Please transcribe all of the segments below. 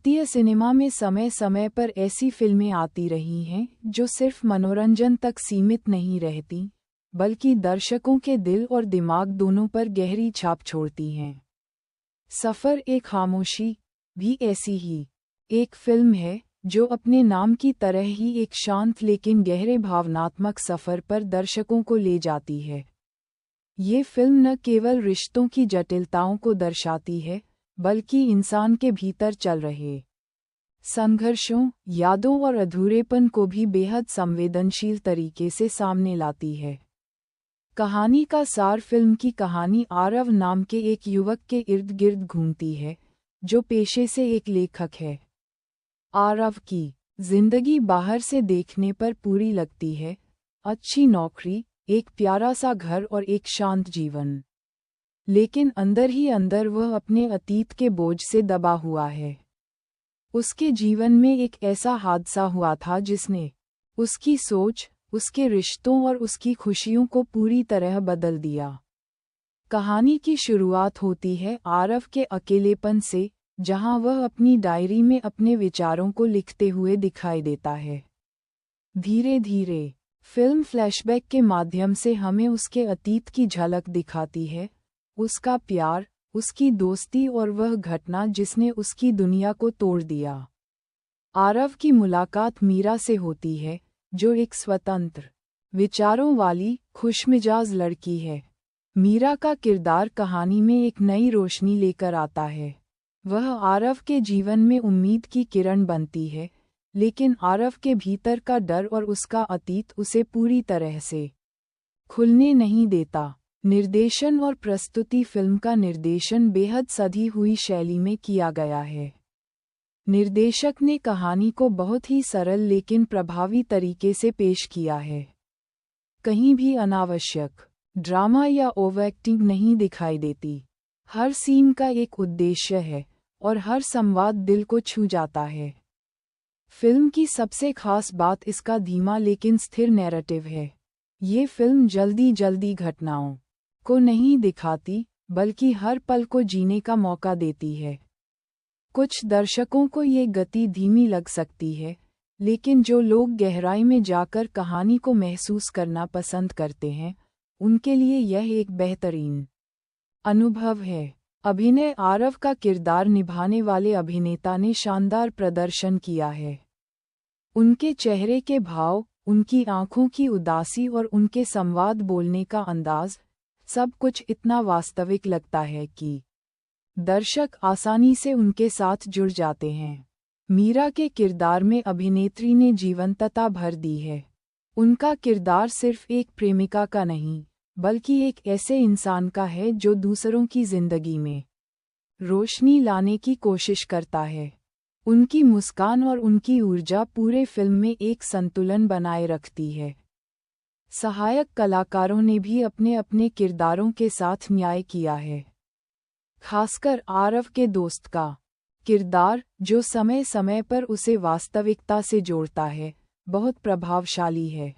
भारतीय सिनेमा में समय समय पर ऐसी फिल्में आती रही हैं जो सिर्फ मनोरंजन तक सीमित नहीं रहती, बल्कि दर्शकों के दिल और दिमाग दोनों पर गहरी छाप छोड़ती हैं। सफ़र ए खामोशी भी ऐसी ही एक फिल्म है जो अपने नाम की तरह ही एक शांत लेकिन गहरे भावनात्मक सफ़र पर दर्शकों को ले जाती है। ये फिल्म न केवल रिश्तों की जटिलताओं को दर्शाती है, बल्कि इंसान के भीतर चल रहे संघर्षों, यादों और अधूरेपन को भी बेहद संवेदनशील तरीके से सामने लाती है। कहानी का सार फिल्म की कहानी आरव नाम के एक युवक के इर्द गिर्द घूमती है, जो पेशे से एक लेखक है। आरव की जिंदगी बाहर से देखने पर पूरी लगती है, अच्छी नौकरी, एक प्यारा सा घर और एक शांत जीवन। लेकिन अंदर ही अंदर वह अपने अतीत के बोझ से दबा हुआ है। उसके जीवन में एक ऐसा हादसा हुआ था जिसने उसकी सोच, उसके रिश्तों और उसकी खुशियों को पूरी तरह बदल दिया। कहानी की शुरुआत होती है आरव के अकेलेपन से, जहां वह अपनी डायरी में अपने विचारों को लिखते हुए दिखाई देता है। धीरे धीरे फिल्म फ्लैशबैक के माध्यम से हमें उसके अतीत की झलक दिखाती है, उसका प्यार, उसकी दोस्ती और वह घटना जिसने उसकी दुनिया को तोड़ दिया। आरव की मुलाकात मीरा से होती है, जो एक स्वतंत्र विचारों वाली, खुशमिजाज लड़की है। मीरा का किरदार कहानी में एक नई रोशनी लेकर आता है। वह आरव के जीवन में उम्मीद की किरण बनती है, लेकिन आरव के भीतर का डर और उसका अतीत उसे पूरी तरह से खुलने नहीं देता। निर्देशन और प्रस्तुति फिल्म का निर्देशन बेहद सधी हुई शैली में किया गया है। निर्देशक ने कहानी को बहुत ही सरल लेकिन प्रभावी तरीके से पेश किया है। कहीं भी अनावश्यक ड्रामा या ओवरएक्टिंग नहीं दिखाई देती। हर सीन का एक उद्देश्य है और हर संवाद दिल को छू जाता है। फिल्म की सबसे खास बात इसका धीमा लेकिन स्थिर नैरेटिव है। ये फिल्म जल्दी घटनाओं को नहीं दिखाती, बल्कि हर पल को जीने का मौका देती है। कुछ दर्शकों को ये गति धीमी लग सकती है, लेकिन जो लोग गहराई में जाकर कहानी को महसूस करना पसंद करते हैं, उनके लिए यह एक बेहतरीन अनुभव है। अभिनय आरव का किरदार निभाने वाले अभिनेता ने शानदार प्रदर्शन किया है। उनके चेहरे के भाव, उनकी आंखों की उदासी और उनके संवाद बोलने का अंदाज, सब कुछ इतना वास्तविक लगता है कि दर्शक आसानी से उनके साथ जुड़ जाते हैं। मीरा के किरदार में अभिनेत्री ने जीवंतता भर दी है। उनका किरदार सिर्फ एक प्रेमिका का नहीं, बल्कि एक ऐसे इंसान का है जो दूसरों की जिंदगी में रोशनी लाने की कोशिश करता है। उनकी मुस्कान और उनकी ऊर्जा पूरे फिल्म में एक संतुलन बनाए रखती है। सहायक कलाकारों ने भी अपने अपने किरदारों के साथ न्याय किया है। खासकर आरव के दोस्त का किरदार, जो समय समय पर उसे वास्तविकता से जोड़ता है, बहुत प्रभावशाली है।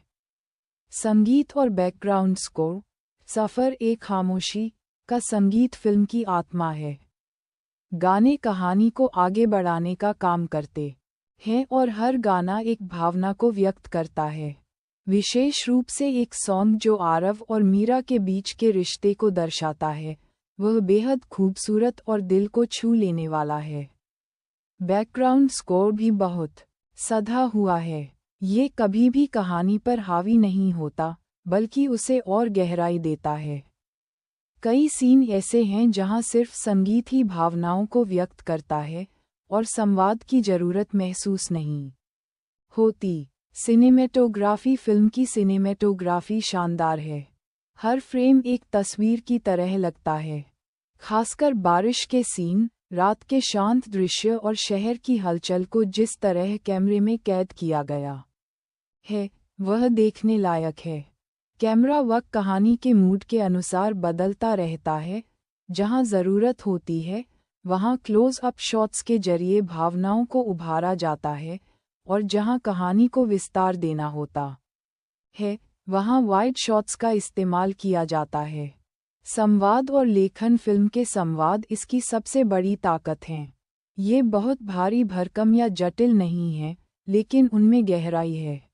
संगीत और बैकग्राउंड स्कोर। सफ़र ए खामोशी का संगीत फिल्म की आत्मा है। गाने कहानी को आगे बढ़ाने का काम करते हैं और हर गाना एक भावना को व्यक्त करता है। विशेष रूप से एक सॉन्ग जो आरव और मीरा के बीच के रिश्ते को दर्शाता है, वह बेहद खूबसूरत और दिल को छू लेने वाला है। बैकग्राउंड स्कोर भी बहुत सधा हुआ है। ये कभी भी कहानी पर हावी नहीं होता, बल्कि उसे और गहराई देता है। कई सीन ऐसे हैं जहां सिर्फ संगीत ही भावनाओं को व्यक्त करता है और संवाद की जरूरत महसूस नहीं होती। सिनेमेटोग्राफी फिल्म की सिनेमेटोग्राफी शानदार है। हर फ्रेम एक तस्वीर की तरह लगता है। खासकर बारिश के सीन, रात के शांत दृश्य और शहर की हलचल को जिस तरह कैमरे में कैद किया गया है, वह देखने लायक है। कैमरा वर्क कहानी के मूड के अनुसार बदलता रहता है। जहां ज़रूरत होती है, वहां क्लोज अप शॉट्स के जरिए भावनाओं को उभारा जाता है, और जहां कहानी को विस्तार देना होता है, वहां वाइड शॉट्स का इस्तेमाल किया जाता है। संवाद और लेखन फिल्म के संवाद इसकी सबसे बड़ी ताकत हैं। ये बहुत भारी भरकम या जटिल नहीं हैं, लेकिन उनमें गहराई है।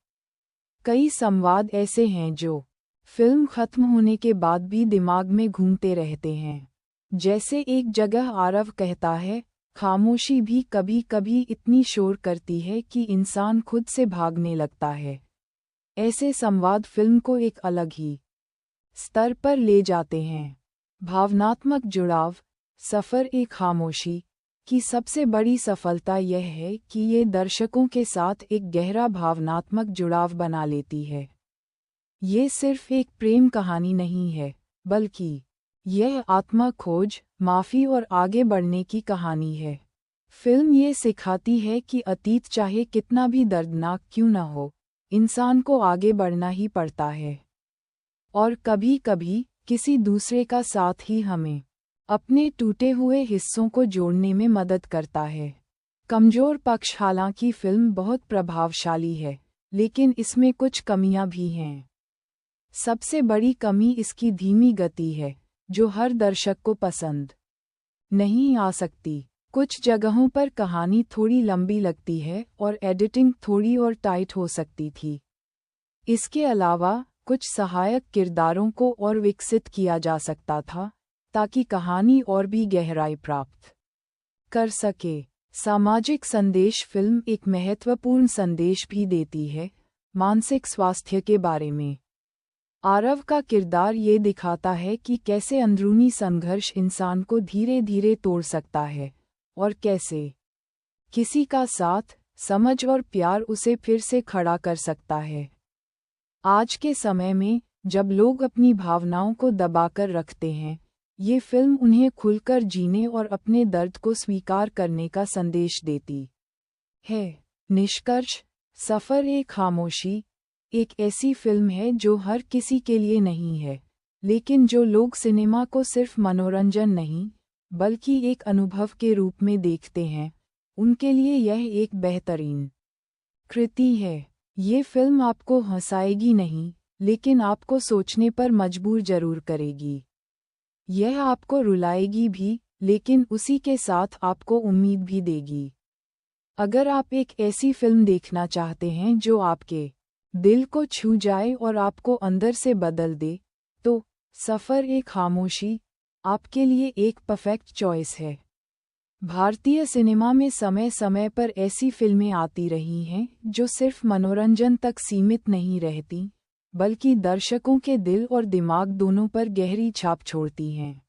कई संवाद ऐसे हैं जो फिल्म खत्म होने के बाद भी दिमाग में घूमते रहते हैं। जैसे एक जगह आरव कहता है, खामोशी भी कभी कभी इतनी शोर करती है कि इंसान खुद से भागने लगता है। ऐसे संवाद फिल्म को एक अलग ही स्तर पर ले जाते हैं। भावनात्मक जुड़ाव। सफ़र एक खामोशी की सबसे बड़ी सफलता यह है कि ये दर्शकों के साथ एक गहरा भावनात्मक जुड़ाव बना लेती है। ये सिर्फ एक प्रेम कहानी नहीं है, बल्कि यह आत्मा खोज, माफ़ी और आगे बढ़ने की कहानी है। फिल्म ये सिखाती है कि अतीत चाहे कितना भी दर्दनाक क्यों न हो, इंसान को आगे बढ़ना ही पड़ता है। और कभी-कभी किसी दूसरे का साथ ही हमें अपने टूटे हुए हिस्सों को जोड़ने में मदद करता है। कमज़ोर पक्ष। हालांकि फिल्म बहुत प्रभावशाली है, लेकिन इसमें कुछ कमियां भी हैं। सबसे बड़ी कमी इसकी धीमी गति है, जो हर दर्शक को पसंद नहीं आ सकती। कुछ जगहों पर कहानी थोड़ी लंबी लगती है और एडिटिंग थोड़ी और टाइट हो सकती थी। इसके अलावा कुछ सहायक किरदारों को और विकसित किया जा सकता था, ताकि कहानी और भी गहराई प्राप्त कर सके। सामाजिक संदेश। फिल्म एक महत्वपूर्ण संदेश भी देती है, मानसिक स्वास्थ्य के बारे में। आरव का किरदार ये दिखाता है कि कैसे अंदरूनी संघर्ष इंसान को धीरे धीरे तोड़ सकता है, और कैसे किसी का साथ, समझ और प्यार उसे फिर से खड़ा कर सकता है। आज के समय में, जब लोग अपनी भावनाओं को दबाकर रखते हैं, ये फिल्म उन्हें खुलकर जीने और अपने दर्द को स्वीकार करने का संदेश देती है। निष्कर्ष। सफ़र एक खामोशी एक ऐसी फिल्म है जो हर किसी के लिए नहीं है, लेकिन जो लोग सिनेमा को सिर्फ मनोरंजन नहीं, बल्कि एक अनुभव के रूप में देखते हैं, उनके लिए यह एक बेहतरीन कृति है। ये फिल्म आपको हंसाएगी नहीं, लेकिन आपको सोचने पर मजबूर जरूर करेगी। यह आपको रुलाएगी भी, लेकिन उसी के साथ आपको उम्मीद भी देगी। अगर आप एक ऐसी फिल्म देखना चाहते हैं जो आपके दिल को छू जाए और आपको अंदर से बदल दे, तो सफ़र एक खामोशी आपके लिए एक परफेक्ट चॉइस है। भारतीय सिनेमा में समय समय पर ऐसी फिल्में आती रही हैं जो सिर्फ मनोरंजन तक सीमित नहीं रहती, बल्कि दर्शकों के दिल और दिमाग दोनों पर गहरी छाप छोड़ती हैं।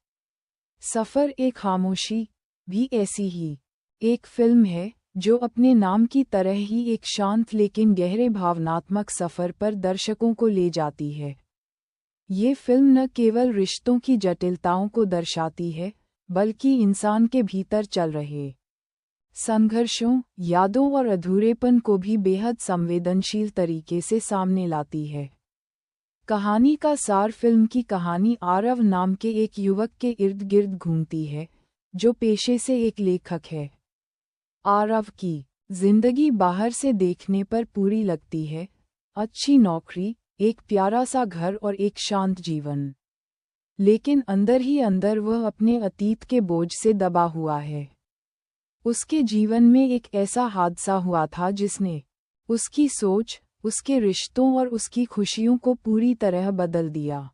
सफ़र एक खामोशी भी ऐसी ही एक फिल्म है, जो अपने नाम की तरह ही एक शांत लेकिन गहरे भावनात्मक सफ़र पर दर्शकों को ले जाती है। ये फिल्म न केवल रिश्तों की जटिलताओं को दर्शाती है, बल्कि इंसान के भीतर चल रहे संघर्षों, यादों और अधूरेपन को भी बेहद संवेदनशील तरीके से सामने लाती है। कहानी का सार। फिल्म की कहानी आरव नाम के एक युवक के इर्द गिर्द घूमती है, जो पेशे से एक लेखक है। आरव की जिंदगी बाहर से देखने पर पूरी लगती है, अच्छी नौकरी, एक प्यारा सा घर और एक शांत जीवन। लेकिन अंदर ही अंदर वह अपने अतीत के बोझ से दबा हुआ है। उसके जीवन में एक ऐसा हादसा हुआ था जिसने उसकी सोच, उसके रिश्तों और उसकी खुशियों को पूरी तरह बदल दिया।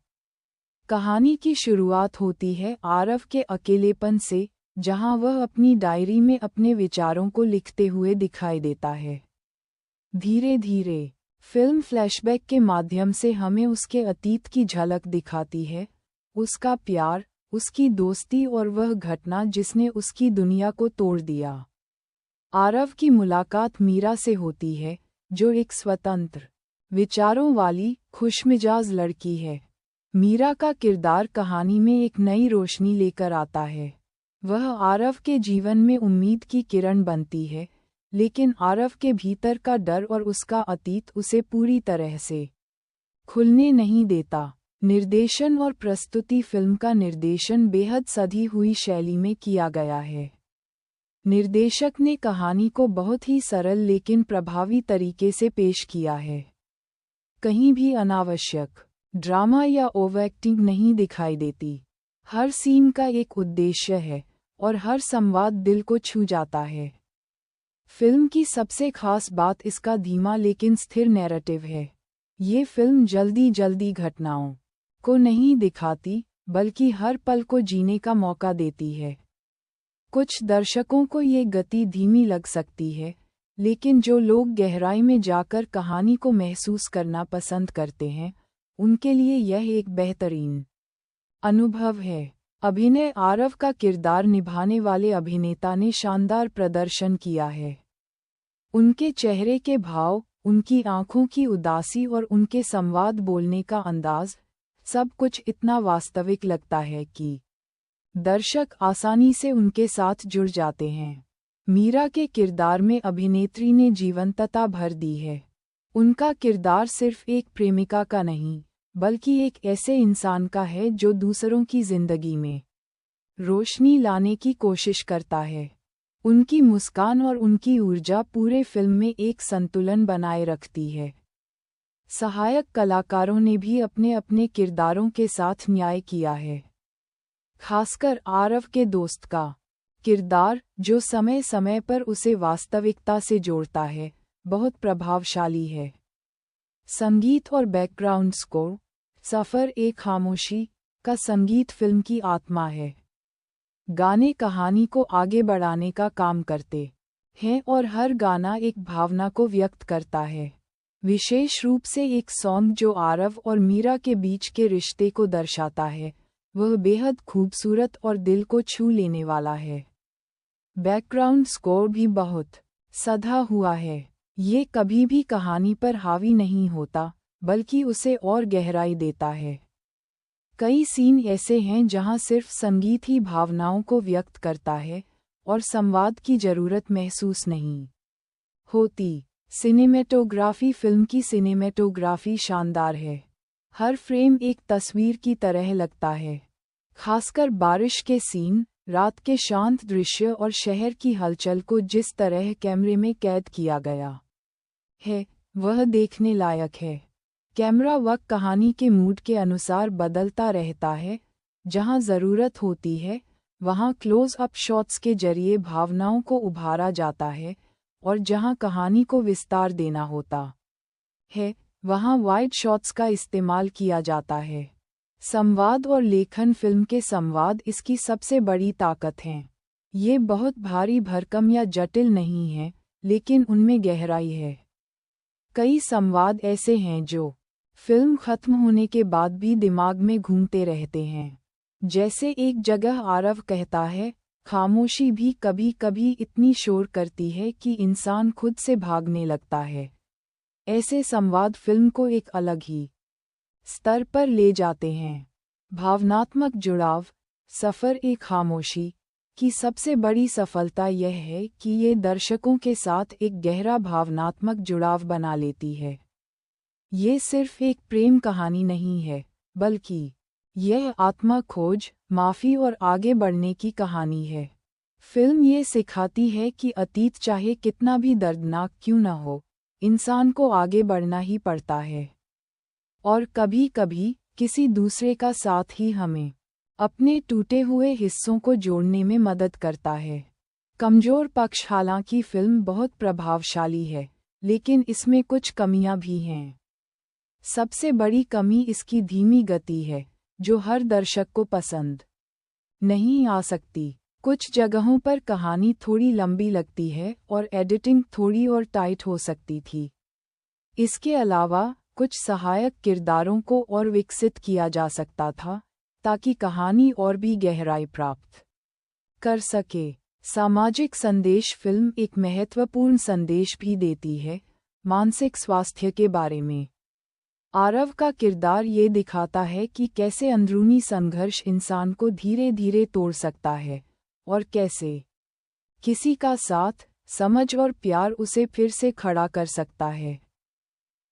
कहानी की शुरुआत होती है आरव के अकेलेपन से, जहां वह अपनी डायरी में अपने विचारों को लिखते हुए दिखाई देता है। धीरे धीरे फिल्म फ्लैशबैक के माध्यम से हमें उसके अतीत की झलक दिखाती है, उसका प्यार, उसकी दोस्ती और वह घटना जिसने उसकी दुनिया को तोड़ दिया। आरव की मुलाकात मीरा से होती है, जो एक स्वतंत्र विचारों वाली, खुशमिजाज लड़की है। मीरा का किरदार कहानी में एक नई रोशनी लेकर आता है। वह आरव के जीवन में उम्मीद की किरण बनती है, लेकिन आरव के भीतर का डर और उसका अतीत उसे पूरी तरह से खुलने नहीं देता। निर्देशन और प्रस्तुति। फिल्म का निर्देशन बेहद सधी हुई शैली में किया गया है। निर्देशक ने कहानी को बहुत ही सरल लेकिन प्रभावी तरीके से पेश किया है। कहीं भी अनावश्यक ड्रामा या ओवरएक्टिंग नहीं दिखाई देती। हर सीन का एक उद्देश्य है और हर संवाद दिल को छू जाता है। फिल्म की सबसे खास बात इसका धीमा लेकिन स्थिर नैरेटिव है। ये फिल्म जल्दी घटनाओं को नहीं दिखाती, बल्कि हर पल को जीने का मौका देती है। कुछ दर्शकों को ये गति धीमी लग सकती है, लेकिन जो लोग गहराई में जाकर कहानी को महसूस करना पसंद करते हैं, उनके लिए यह एक बेहतरीन अनुभव है। अभिनय। आरव का किरदार निभाने वाले अभिनेता ने शानदार प्रदर्शन किया है। उनके चेहरे के भाव, उनकी आंखों की उदासी और उनके संवाद बोलने का अंदाज, सब कुछ इतना वास्तविक लगता है कि दर्शक आसानी से उनके साथ जुड़ जाते हैं। मीरा के किरदार में अभिनेत्री ने जीवंतता भर दी है। उनका किरदार सिर्फ एक प्रेमिका का नहीं, बल्कि एक ऐसे इंसान का है जो दूसरों की जिंदगी में रोशनी लाने की कोशिश करता है। उनकी मुस्कान और उनकी ऊर्जा पूरे फिल्म में एक संतुलन बनाए रखती है। सहायक कलाकारों ने भी अपने अपने किरदारों के साथ न्याय किया है। खासकर आरव के दोस्त का किरदार, जो समय समय पर उसे वास्तविकता से जोड़ता है, बहुत प्रभावशाली है। संगीत और बैकग्राउंड स्कोर। सफ़र ए खामोशी का संगीत फिल्म की आत्मा है। गाने कहानी को आगे बढ़ाने का काम करते हैं और हर गाना एक भावना को व्यक्त करता है। विशेष रूप से एक सॉन्ग जो आरव और मीरा के बीच के रिश्ते को दर्शाता है, वह बेहद खूबसूरत और दिल को छू लेने वाला है। बैकग्राउंड स्कोर भी बहुत सधा हुआ है। ये कभी भी कहानी पर हावी नहीं होता, बल्कि उसे और गहराई देता है। कई सीन ऐसे हैं जहां सिर्फ संगीत ही भावनाओं को व्यक्त करता है और संवाद की जरूरत महसूस नहीं होती। सिनेमेटोग्राफी। फिल्म की सिनेमेटोग्राफी शानदार है। हर फ्रेम एक तस्वीर की तरह लगता है। खासकर बारिश के सीन, रात के शांत दृश्य और शहर की हलचल को जिस तरह कैमरे में कैद किया गया है, वह देखने लायक है। कैमरा वर्क कहानी के मूड के अनुसार बदलता रहता है। जहां ज़रूरत होती है, वहां क्लोज अप शॉट्स के जरिए भावनाओं को उभारा जाता है, और जहां कहानी को विस्तार देना होता है, वहां वाइड शॉट्स का इस्तेमाल किया जाता है। संवाद और लेखन। फिल्म के संवाद इसकी सबसे बड़ी ताकत हैं। ये बहुत भारी भरकम या जटिल नहीं हैं, लेकिन उनमें गहराई है। कई संवाद ऐसे हैं जो फिल्म खत्म होने के बाद भी दिमाग में घूमते रहते हैं। जैसे एक जगह आरव कहता है, खामोशी भी कभी कभी इतनी शोर करती है कि इंसान खुद से भागने लगता है। ऐसे संवाद फिल्म को एक अलग ही स्तर पर ले जाते हैं। भावनात्मक जुड़ाव। सफ़र ए खामोशी की सबसे बड़ी सफलता यह है कि ये दर्शकों के साथ एक गहरा भावनात्मक जुड़ाव बना लेती है। ये सिर्फ एक प्रेम कहानी नहीं है, बल्कि यह आत्मा खोज, माफ़ी और आगे बढ़ने की कहानी है। फिल्म ये सिखाती है कि अतीत चाहे कितना भी दर्दनाक क्यों न हो, इंसान को आगे बढ़ना ही पड़ता है। और कभी-कभी किसी दूसरे का साथ ही हमें अपने टूटे हुए हिस्सों को जोड़ने में मदद करता है। कमजोर पक्ष। हालांकि फिल्म बहुत प्रभावशाली है, लेकिन इसमें कुछ कमियां भी हैं। सबसे बड़ी कमी इसकी धीमी गति है, जो हर दर्शक को पसंद नहीं आ सकती। कुछ जगहों पर कहानी थोड़ी लंबी लगती है और एडिटिंग थोड़ी और टाइट हो सकती थी। इसके अलावा कुछ सहायक किरदारों को और विकसित किया जा सकता था ताकि कहानी और भी गहराई प्राप्त कर सके। सामाजिक संदेश फिल्म एक महत्वपूर्ण संदेश भी देती है, मानसिक स्वास्थ्य के बारे में। आरव का किरदार ये दिखाता है कि कैसे अंदरूनी संघर्ष इंसान को धीरे धीरे तोड़ सकता है और कैसे किसी का साथ, समझ और प्यार उसे फिर से खड़ा कर सकता है।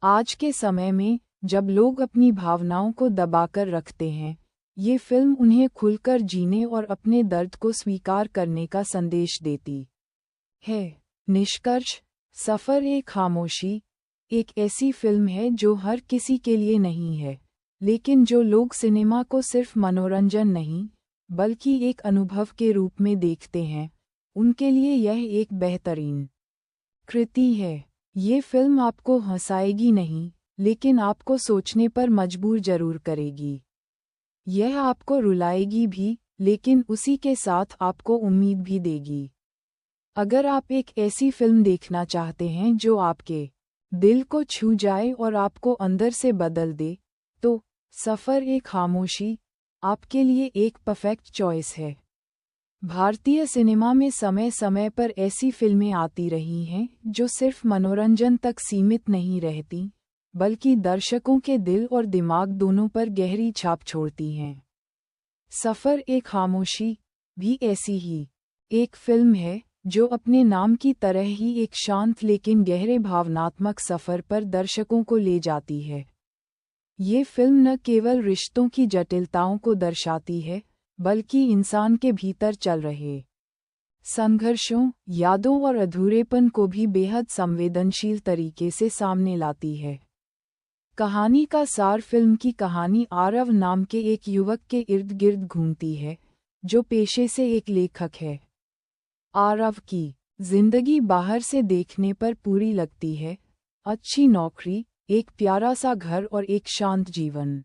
आज के समय में जब लोग अपनी भावनाओं को दबाकर रखते हैं, ये फिल्म उन्हें खुलकर जीने और अपने दर्द को स्वीकार करने का संदेश देती है। निष्कर्ष, सफ़र ए खामोशी एक ऐसी फिल्म है जो हर किसी के लिए नहीं है, लेकिन जो लोग सिनेमा को सिर्फ मनोरंजन नहीं बल्कि एक अनुभव के रूप में देखते हैं, उनके लिए यह एक बेहतरीन कृति है। ये फिल्म आपको हंसाएगी नहीं, लेकिन आपको सोचने पर मजबूर जरूर करेगी। यह आपको रुलाएगी भी, लेकिन उसी के साथ आपको उम्मीद भी देगी। अगर आप एक ऐसी फिल्म देखना चाहते हैं जो आपके दिल को छू जाए और आपको अंदर से बदल दे, तो सफ़र ए खामोशी आपके लिए एक परफेक्ट चॉइस है। भारतीय सिनेमा में समय समय पर ऐसी फिल्में आती रही हैं जो सिर्फ मनोरंजन तक सीमित नहीं रहती, बल्कि दर्शकों के दिल और दिमाग दोनों पर गहरी छाप छोड़ती हैं। सफ़र ए खामोशी भी ऐसी ही एक फिल्म है जो अपने नाम की तरह ही एक शांत लेकिन गहरे भावनात्मक सफ़र पर दर्शकों को ले जाती है। ये फिल्म न केवल रिश्तों की जटिलताओं को दर्शाती है, बल्कि इंसान के भीतर चल रहे संघर्षों, यादों और अधूरेपन को भी बेहद संवेदनशील तरीके से सामने लाती है। कहानी का सार फिल्म की कहानी आरव नाम के एक युवक के इर्द गिर्द घूमती है, जो पेशे से एक लेखक है। आरव की जिंदगी बाहर से देखने पर पूरी लगती है, अच्छी नौकरी, एक प्यारा सा घर और एक शांत जीवन।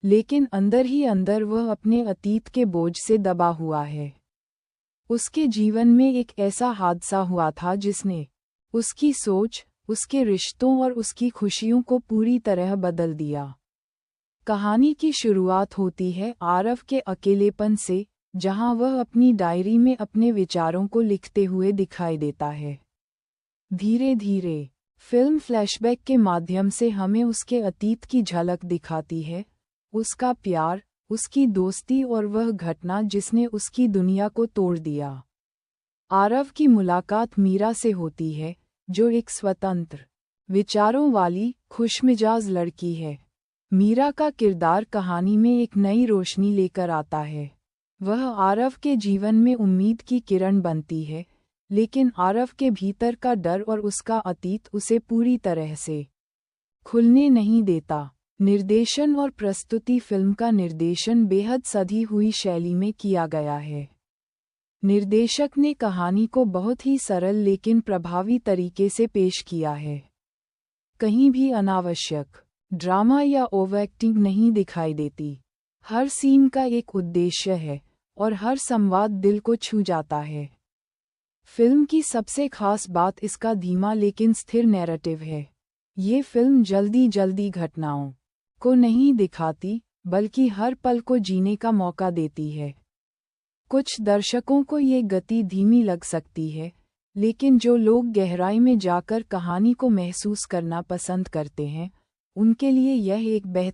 लेकिन अंदर ही अंदर वह अपने अतीत के बोझ से दबा हुआ है। उसके जीवन में एक ऐसा हादसा हुआ था जिसने उसकी सोच, उसके रिश्तों और उसकी खुशियों को पूरी तरह बदल दिया। कहानी की शुरुआत होती है आरव के अकेलेपन से, जहां वह अपनी डायरी में अपने विचारों को लिखते हुए दिखाई देता है। धीरे धीरे फिल्म फ्लैशबैक के माध्यम से हमें उसके अतीत की झलक दिखाती है, उसका प्यार, उसकी दोस्ती और वह घटना जिसने उसकी दुनिया को तोड़ दिया। आरव की मुलाकात मीरा से होती है, जो एक स्वतंत्र विचारों वाली, खुशमिजाज लड़की है। मीरा का किरदार कहानी में एक नई रोशनी लेकर आता है। वह आरव के जीवन में उम्मीद की किरण बनती है, लेकिन आरव के भीतर का डर और उसका अतीत उसे पूरी तरह से खुलने नहीं देता। निर्देशन और प्रस्तुति फिल्म का निर्देशन बेहद सधी हुई शैली में किया गया है। निर्देशक ने कहानी को बहुत ही सरल लेकिन प्रभावी तरीके से पेश किया है। कहीं भी अनावश्यक ड्रामा या ओवरएक्टिंग नहीं दिखाई देती। हर सीन का एक उद्देश्य है और हर संवाद दिल को छू जाता है। फिल्म की सबसे खास बात इसका धीमा लेकिन स्थिर नैरेटिव है। ये फिल्म जल्दी घटनाओं को नहीं दिखाती, बल्कि हर पल को जीने का मौका देती है। कुछ दर्शकों को ये गति धीमी लग सकती है, लेकिन जो लोग गहराई में जाकर कहानी को महसूस करना पसंद करते हैं, उनके लिए यह एक बेहतर